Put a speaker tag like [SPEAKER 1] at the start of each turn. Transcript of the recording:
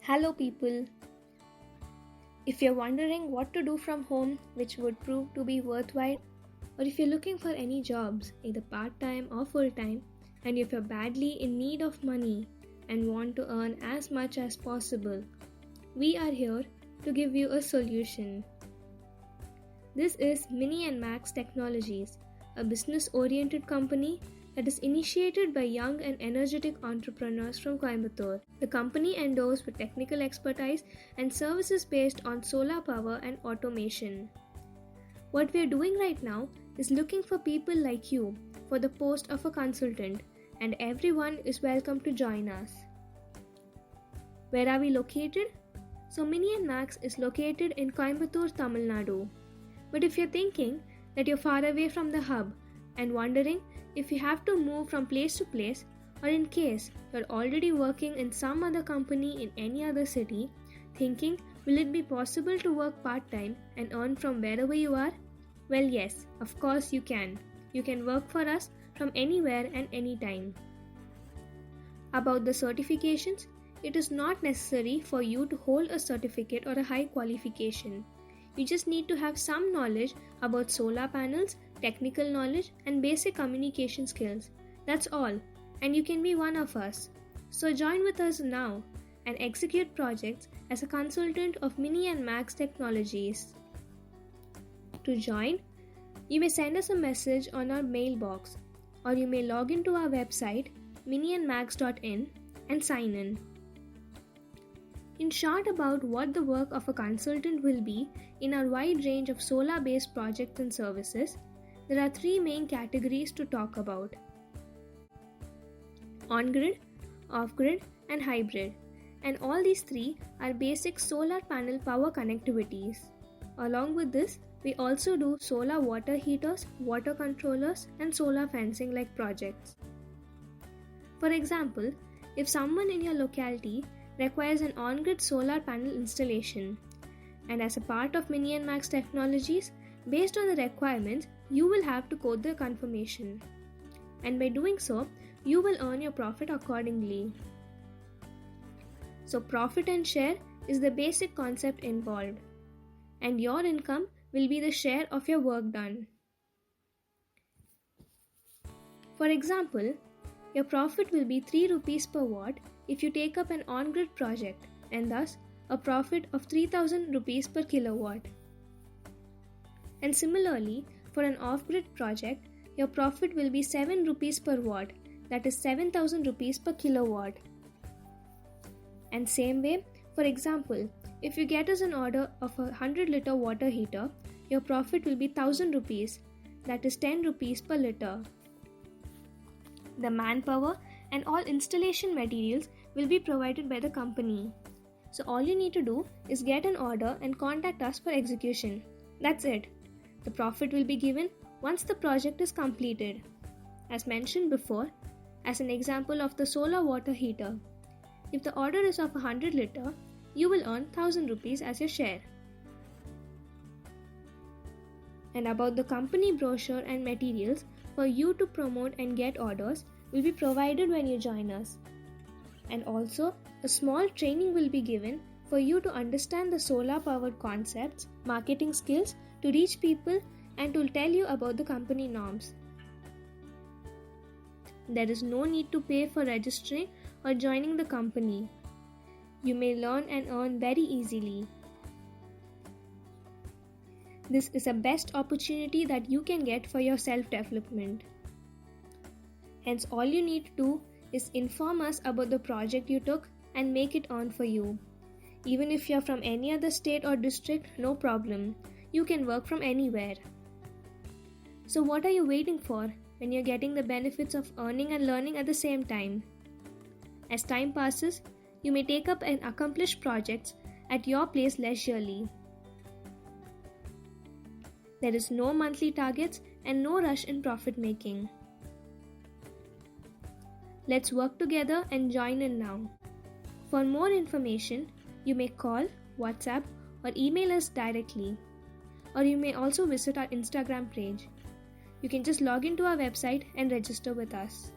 [SPEAKER 1] Hello, people. If you're wondering what to do from home which would prove to be worthwhile, or if you're looking for any jobs, either part time or full time, and if you're badly in need of money and want to earn as much as possible, we are here to give you a solution. This is Mini and Max Technologies, a business oriented company that is initiated by young and energetic entrepreneurs from Coimbatore. The company endows with technical expertise and services based on solar power and automation. What we are doing right now is looking for people like you for the post of a consultant, and everyone is welcome to join us. Where are we located? So Mini and Max is located in Coimbatore, Tamil Nadu. But if you're thinking that you're far away from the hub and wondering if you have to move from place to place, or in case you're already working in some other company in any other city, thinking will it be possible to work part-time and earn from wherever you are? Well, yes, of course you can. You can work for us from anywhere and anytime. About the certifications, it is not necessary for you to hold a certificate or a high qualification. You just need to have some knowledge about solar panels, technical knowledge, and basic communication skills. That's all, and you can be one of us. So join with us now and execute projects as a consultant of Mini and Max Technologies. To join, you may send us a message on our mailbox, or you may log into our website miniandmax.in and sign in. In short, about what the work of a consultant will be in our wide range of solar-based projects and services, there are three main categories to talk about: on-grid, off-grid, and hybrid. And all these three are basic solar panel power connectivities. Along with this, we also do solar water heaters, water controllers, and solar fencing like projects. For example, if someone in your locality requires an on-grid solar panel installation, and as a part of Mini and Max Technologies, based on the requirements, you will have to code the confirmation. And by doing so, you will earn your profit accordingly. So profit and share is the basic concept involved, and your income will be the share of your work done. For example, your profit will be 3 rupees per watt if you take up an on-grid project, and thus a profit of 3000 rupees per kilowatt. And similarly, for an off-grid project, your profit will be 7 rupees per watt, that is 7000 rupees per kilowatt. And same way, for example, if you get us an order of a 100-liter water heater, your profit will be 1000 rupees, that is 10 rupees per liter. The manpower and all installation materials will be provided by the company. So all you need to do is get an order and contact us for execution. That's it. The profit will be given once the project is completed. As mentioned before, as an example of the solar water heater, if the order is of 100 liter, you will earn 1000 rupees as your share. And about the company brochure and materials for you to promote and get orders will be provided when you join us. And also, a small training will be given for you to understand the solar powered concepts, marketing skills to reach people, and to tell you about the company norms. There is no need to pay for registering or joining the company. You may learn and earn very easily. This is a best opportunity that you can get for your self-development. Hence, all you need to do is inform us about the project you took and make it on for you. Even if you're from any other state or district, no problem. You can work from anywhere. So what are you waiting for when you're getting the benefits of earning and learning at the same time? As time passes, you may take up and accomplish projects at your place leisurely. There is no monthly targets and no rush in profit making. Let's work together and join in now. For more information, you may call, WhatsApp, or email us directly. Or you may also visit our Instagram page. You can just log into our website and register with us.